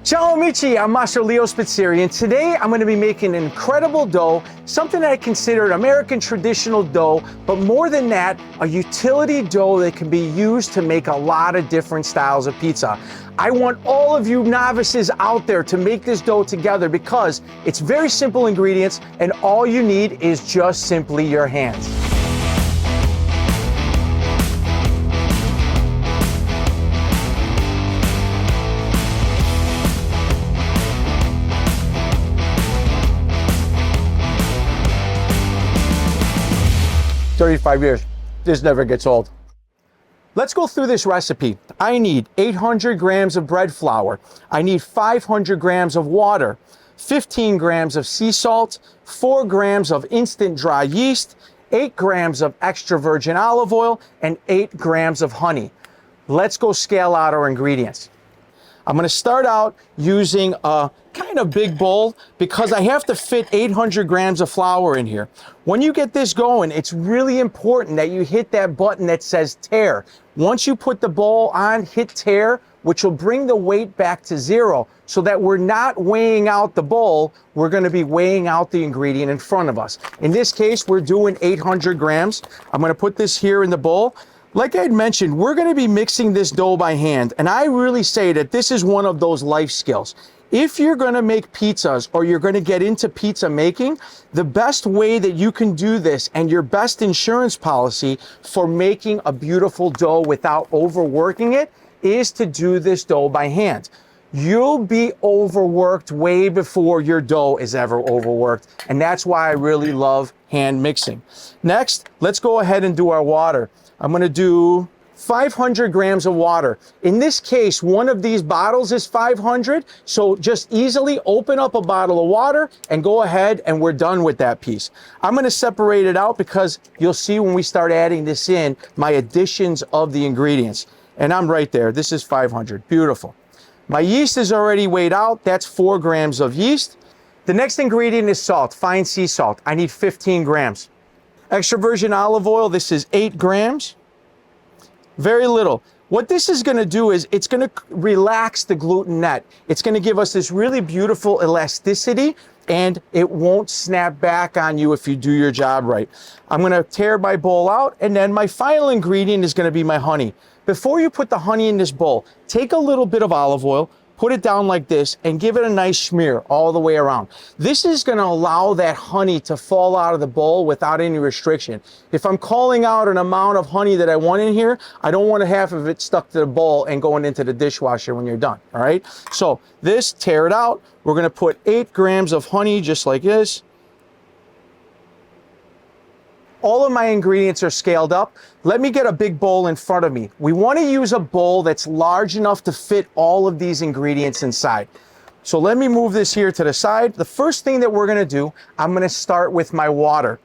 Ciao Amici, I'm Maestro Leo Spizzirri, and today I'm going to be making an incredible dough, something that I consider an American traditional dough, but more than that, a utility dough that can be used to make a lot of different styles of pizza. I want all of you novices out there to make this dough together because it's very simple ingredients and all you need is just simply your hands. "35 years, this never gets old." Let's go through this recipe. I need 800 grams of bread flour. I need 500 grams of water, 15 grams of sea salt, 4 grams of instant dry yeast, 8 grams of extra virgin olive oil, and 8 grams of honey. Let's go scale out our ingredients. I'm gonna start out using a kind of big bowl because I have to fit 800 grams of flour in here. When you get this going, it's really important that you hit that button that says tare. Once you put the bowl on, hit tare, which will bring the weight back to 0 so that we're not weighing out the bowl, we're gonna be weighing out the ingredient in front of us. In this case, we're doing 800 grams. I'm gonna put this here in the bowl. Like I had mentioned, we're gonna be mixing this dough by hand, and I really say that this is one of those life skills. If you're gonna make pizzas or you're gonna get into pizza making, the best way that you can do this and your best insurance policy for making a beautiful dough without overworking it is to do this dough by hand. You'll be overworked way before your dough is ever overworked, and that's why I really love hand mixing. Next, let's go ahead and do our water. I'm gonna do 500 grams of water. In this case, one of these bottles is 500, so just easily open up a bottle of water and go ahead and we're done with that piece. I'm gonna separate it out because you'll see when we start adding this in, my additions of the ingredients. And I'm right there, this is 500, beautiful. My yeast is already weighed out, that's 4 grams of yeast. The next ingredient is salt, fine sea salt. I need 15 grams. Extra virgin olive oil, this is 8 grams. Very little. What this is gonna do is it's gonna relax the gluten net. It's gonna give us this really beautiful elasticity and it won't snap back on you if you do your job right. I'm gonna tear my bowl out and then my final ingredient is gonna be my honey. Before you put the honey in this bowl, take a little bit of olive oil, put it down like this and give it a nice smear all the way around. This is gonna allow that honey to fall out of the bowl without any restriction. If I'm calling out an amount of honey that I want in here, I don't want half of it stuck to the bowl and going into the dishwasher when you're done, all right? So this, tear it out. We're gonna put 8 grams of honey just like this. All of my ingredients are scaled up. Let me get a big bowl in front of me. We want to use a bowl that's large enough to fit all of these ingredients inside. So let me move this here to the side. The first thing that we're going to do, I'm going to start with my water.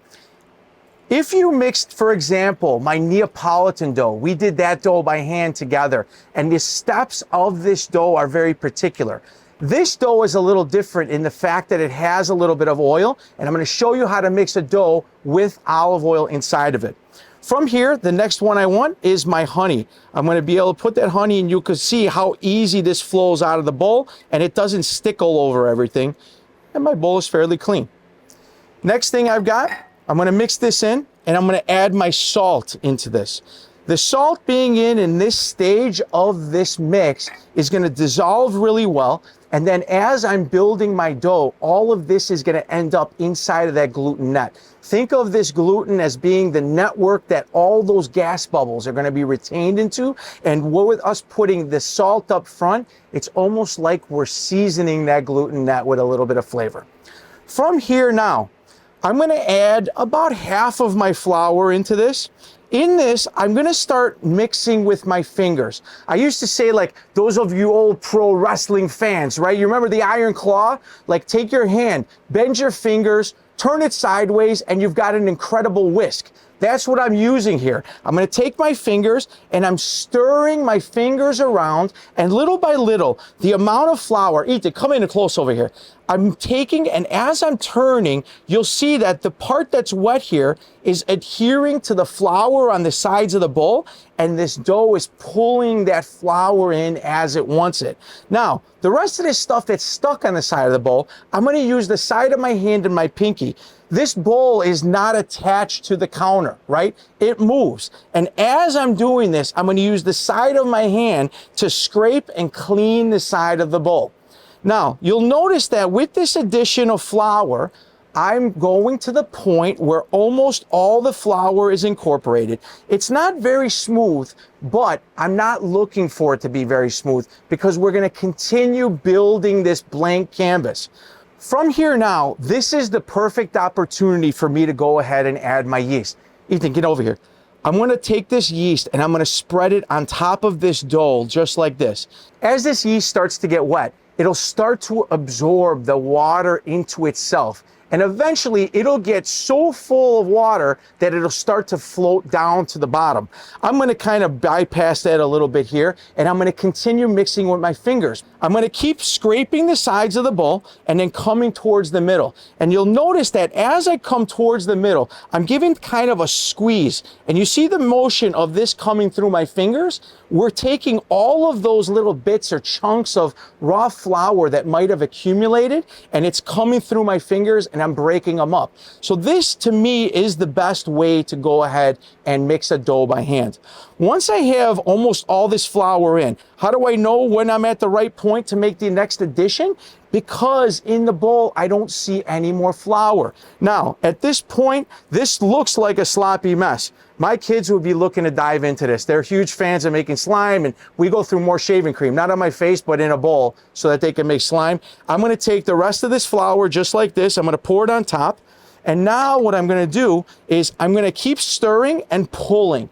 If you mixed, for example, my Neapolitan dough, we did that dough by hand together, and the steps of this dough are very particular. This dough is a little different in the fact that it has a little bit of oil, and I'm going to show you how to mix a dough with olive oil inside of it. From here, the next one I want is my honey. I'm going to be able to put that honey, and you can see how easy this flows out of the bowl, and it doesn't stick all over everything, and my bowl is fairly clean. Next thing I've got, I'm going to mix this in, and I'm going to add my salt into this. The salt being in this stage of this mix is going to dissolve really well. And then as I'm building my dough, all of this is going to end up inside of that gluten net. Think of this gluten as being the network that all those gas bubbles are going to be retained into. And with us putting the salt up front, it's almost like we're seasoning that gluten net with a little bit of flavor. From here now, I'm going to add about half of my flour into this. In this, I'm gonna start mixing with my fingers. I used to say, like, those of you old pro wrestling fans, right? You remember the iron claw? Like, take your hand, bend your fingers, turn it sideways, and you've got an incredible whisk. That's what I'm using here. I'm gonna take my fingers and I'm stirring my fingers around, and little by little, the amount of flour, Ethan, come in close over here. I'm taking, and as I'm turning, you'll see that the part that's wet here is adhering to the flour on the sides of the bowl, and this dough is pulling that flour in as it wants it. Now, the rest of this stuff that's stuck on the side of the bowl, I'm gonna use the side of my hand and my pinky. This bowl is not attached to the counter, right? It moves. And as I'm doing this, I'm gonna use the side of my hand to scrape and clean the side of the bowl. Now, you'll notice that with this addition of flour, I'm going to the point where almost all the flour is incorporated. It's not very smooth, but I'm not looking for it to be very smooth because we're gonna continue building this blank canvas. From here now, this is the perfect opportunity for me to go ahead and add my yeast. Ethan, get over here. I'm gonna take this yeast and I'm gonna spread it on top of this dough just like this. As this yeast starts to get wet, it'll start to absorb the water into itself. And eventually it'll get so full of water that it'll start to float down to the bottom. I'm gonna kind of bypass that a little bit here, and I'm gonna continue mixing with my fingers. I'm gonna keep scraping the sides of the bowl and then coming towards the middle. And you'll notice that as I come towards the middle, I'm giving kind of a squeeze. And you see the motion of this coming through my fingers? We're taking all of those little bits or chunks of raw flour that might have accumulated, and it's coming through my fingers, and I'm breaking them up. So this, to me, is the best way to go ahead and mix a dough by hand. Once I have almost all this flour in, how do I know when I'm at the right point to make the next addition? Because in the bowl, I don't see any more flour. Now, at this point, this looks like a sloppy mess. My kids would be looking to dive into this. They're huge fans of making slime, and we go through more shaving cream, not on my face, but in a bowl so that they can make slime. I'm gonna take the rest of this flour just like this. I'm gonna pour it on top. And now what I'm gonna do is I'm gonna keep stirring and pulling.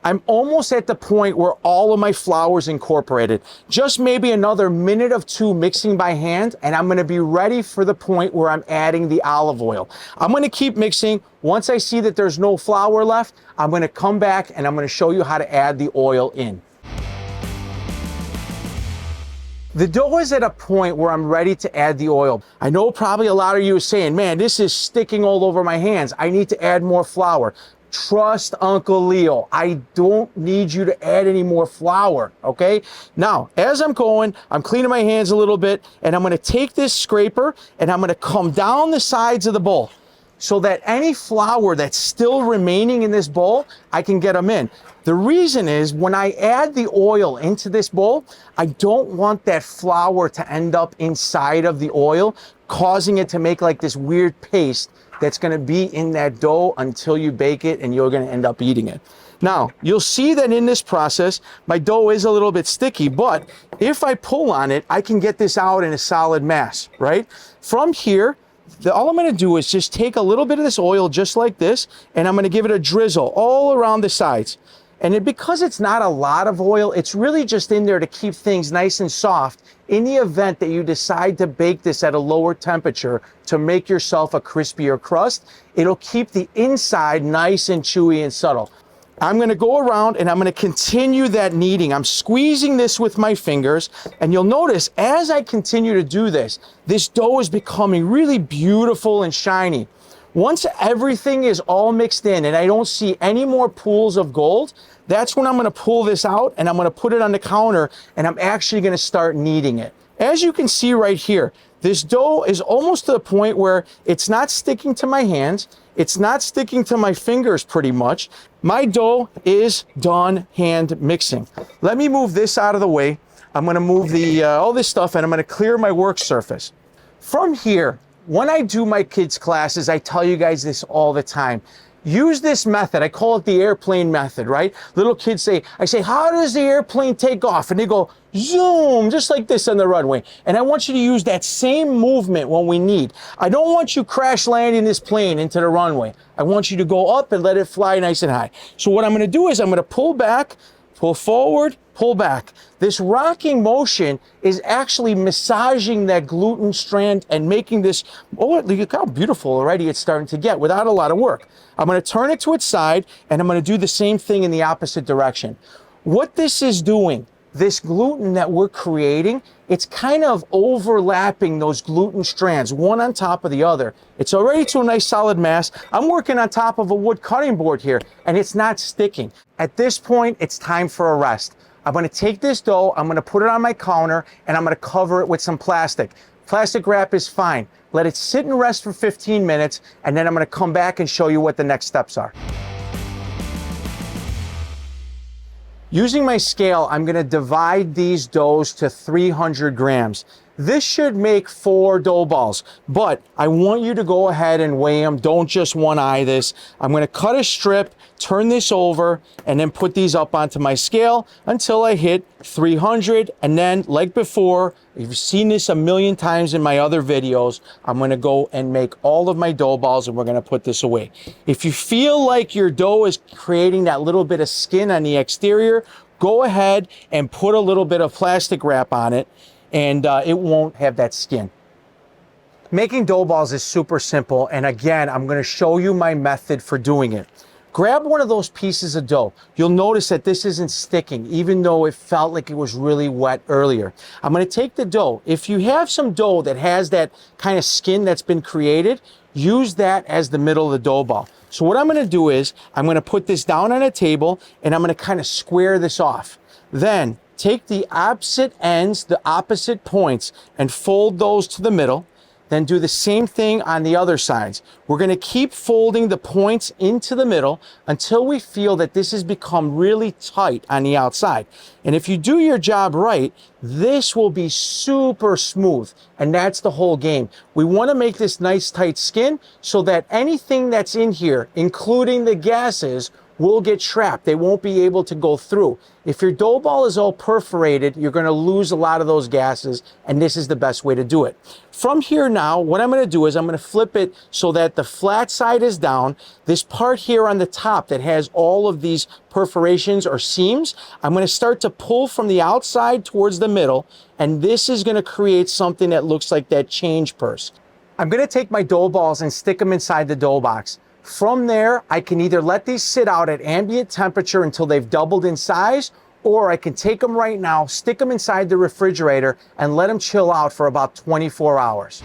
I'm almost at the point where all of my flour is incorporated. Just maybe another minute of two mixing by hand, and I'm gonna be ready for the point where I'm adding the olive oil. I'm gonna keep mixing. Once I see that there's no flour left, I'm gonna come back and I'm gonna show you how to add the oil in. The dough is at a point where I'm ready to add the oil. I know probably a lot of you are saying, man, this is sticking all over my hands. I need to add more flour. Trust Uncle Leo. I don't need you to add any more flour, okay? Now, as I'm going, I'm cleaning my hands a little bit, and I'm gonna take this scraper and I'm gonna come down the sides of the bowl so that any flour that's still remaining in this bowl, I can get them in. The reason is when I add the oil into this bowl, I don't want that flour to end up inside of the oil, causing it to make like this weird paste that's gonna be in that dough until you bake it and you're gonna end up eating it. Now, you'll see that in this process, my dough is a little bit sticky, but if I pull on it, I can get this out in a solid mass, right? From here, all I'm gonna do is just take a little bit of this oil just like this, and I'm gonna give it a drizzle all around the sides. And because it's not a lot of oil, it's really just in there to keep things nice and soft in the event that you decide to bake this at a lower temperature to make yourself a crispier crust. It'll keep the inside nice and chewy and subtle. I'm gonna go around and I'm gonna continue that kneading. I'm squeezing this with my fingers, and you'll notice as I continue to do this, this dough is becoming really beautiful and shiny. Once everything is all mixed in and I don't see any more pools of gold, that's when I'm gonna pull this out and I'm gonna put it on the counter, and I'm actually gonna start kneading it. As you can see right here, this dough is almost to the point where it's not sticking to my hands, it's not sticking to my fingers pretty much. My dough is done hand mixing. Let me move this out of the way. I'm gonna move all this stuff, and I'm gonna clear my work surface. From here, when I do my kids' classes, I tell you guys this all the time. Use this method. I call it the airplane method, right? Little kids say, I say, how does the airplane take off? And they go, zoom, just like this on the runway. And I want you to use that same movement when we knead. I don't want you crash landing this plane into the runway. I want you to go up and let it fly nice and high. So what I'm gonna do is I'm gonna pull back, pull forward, pull back. This rocking motion is actually massaging that gluten strand and making this, oh, look how beautiful already it's starting to get without a lot of work. I'm gonna turn it to its side and I'm gonna do the same thing in the opposite direction. What this is doing, this gluten that we're creating, it's kind of overlapping those gluten strands, one on top of the other. It's already to a nice solid mass. I'm working on top of a wood cutting board here, and it's not sticking. At this point, it's time for a rest. I'm gonna take this dough, I'm gonna put it on my counter, and I'm gonna cover it with some plastic. Plastic wrap is fine. Let it sit and rest for 15 minutes, and then I'm gonna come back and show you what the next steps are. Using my scale, I'm gonna divide these doughs to 300 grams. This should make 4 dough balls, but I want you to go ahead and weigh them. Don't just one eye this. I'm gonna cut a strip, turn this over, and then put these up onto my scale until I hit 300. And then, like before, you've seen this a million times in my other videos, I'm gonna go and make all of my dough balls and we're gonna put this away. If you feel like your dough is creating that little bit of skin on the exterior, go ahead and put a little bit of plastic wrap on it, and it won't have that skin. Making dough balls is super simple, and again, I'm gonna show you my method for doing it. Grab one of those pieces of dough. You'll notice that this isn't sticking, even though it felt like it was really wet earlier. I'm gonna take the dough. If you have some dough that has that kind of skin that's been created, use that as the middle of the dough ball. So what I'm gonna do is, I'm gonna put this down on a table, and I'm gonna kind of square this off. Then, take the opposite ends, the opposite points, and fold those to the middle. Then do the same thing on the other sides. We're gonna keep folding the points into the middle until we feel that this has become really tight on the outside. And if you do your job right, this will be super smooth, and that's the whole game. We wanna make this nice tight skin so that anything that's in here, including the gases, will get trapped. They won't be able to go through. If your dough ball is all perforated, you're gonna lose a lot of those gases, and this is the best way to do it. From here now, what I'm gonna do is I'm gonna flip it so that the flat side is down. This part here on the top that has all of these perforations or seams, I'm gonna start to pull from the outside towards the middle, and this is gonna create something that looks like that change purse. I'm gonna take my dough balls and stick them inside the dough box. From there, I can either let these sit out at ambient temperature until they've doubled in size, or I can take them right now, stick them inside the refrigerator, and let them chill out for about 24 hours.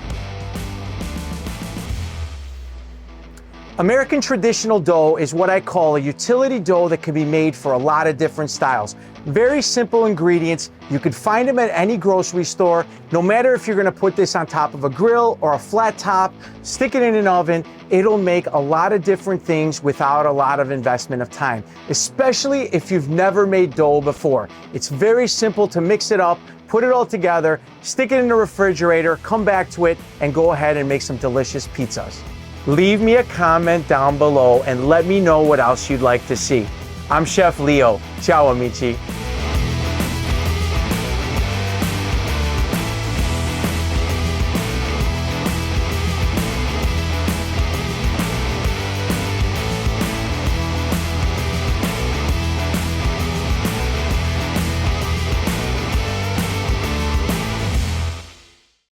American traditional dough is what I call a utility dough that can be made for a lot of different styles. Very simple ingredients. You could find them at any grocery store. No matter if you're gonna put this on top of a grill or a flat top, stick it in an oven, it'll make a lot of different things without a lot of investment of time, especially if you've never made dough before. It's very simple to mix it up, put it all together, stick it in the refrigerator, come back to it, and go ahead and make some delicious pizzas. Leave me a comment down below and let me know what else you'd like to see. I'm Chef Leo. Ciao, amici.